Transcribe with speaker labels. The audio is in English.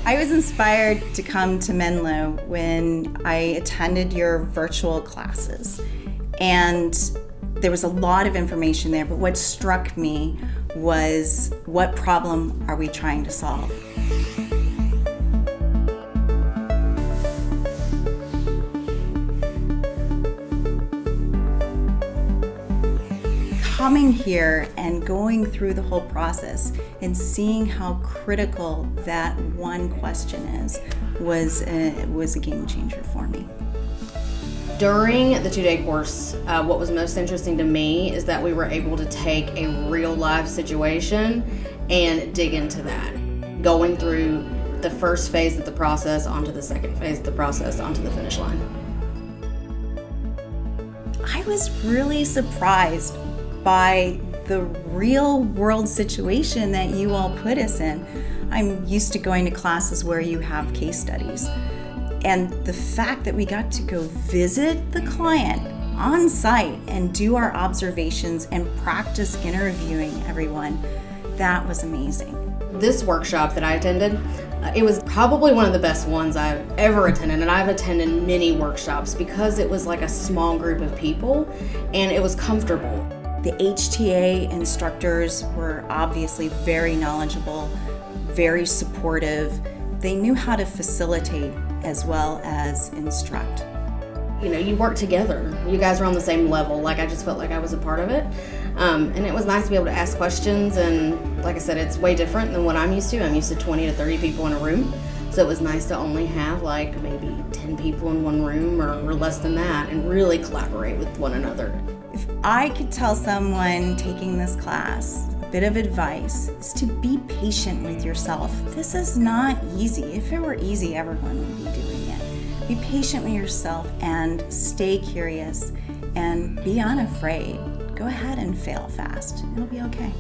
Speaker 1: I was inspired to come to Menlo when I attended your virtual classes. And there was a lot of information there, but what struck me was, what problem are we trying to solve? Coming here and going through the whole process and seeing how critical that one question is was a game changer for me.
Speaker 2: During the two-day course, what was most interesting to me is that we were able to take a real-life situation and dig into that, going through the first phase of the process onto the second phase of the process onto the finish line.
Speaker 1: I was really surprised by the real world situation that you all put us in. I'm used to going to classes where you have case studies. And the fact that we got to go visit the client on site and do our observations and practice interviewing everyone, that was amazing.
Speaker 2: This workshop that I attended, it was probably one of the best ones I've ever attended, and I've attended many workshops because it was like a small group of people and it was comfortable.
Speaker 1: The HTA instructors were obviously very knowledgeable, very supportive. They knew how to facilitate as well as instruct.
Speaker 2: You know, you work together. You guys are on the same level. Like, I just felt like I was a part of it. And it was nice to be able to ask questions, and like I said, it's way different than what I'm used to. I'm used to 20 to 30 people in a room. So it was nice to only have like maybe 10 people in one room or less than that and really collaborate with one another.
Speaker 1: If I could tell someone taking this class a bit of advice, is to be patient with yourself. This is not easy. If it were easy, everyone would be doing it. Be patient with yourself and stay curious and be unafraid. Go ahead and fail fast. It'll be okay.